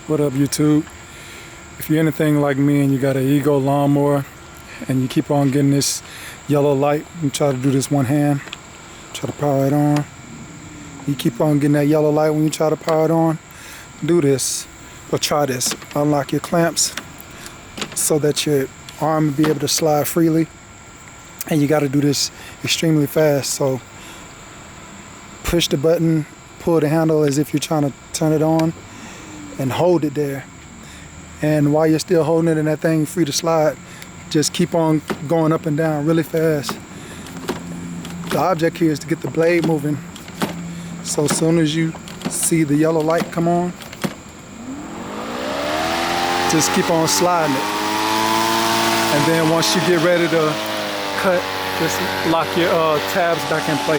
What up, YouTube? If you're anything like me and you got an Ego lawnmower and you keep on getting this yellow light, and try to do this one hand, try to power it on. You keep on getting that yellow light when you try to power it on. Do this, or try this. Unlock your clamps so that your arm will be able to slide freely. And you got to do this extremely fast. So push the button, pull the handle as if you're trying to turn it on, and hold it there. And while you're still holding it and that thing free to slide, just keep on going up and down really fast. The object here is to get the blade moving. So as soon as you see the yellow light come on, just keep on sliding it. And then once you get ready to cut, just lock your tabs back in place.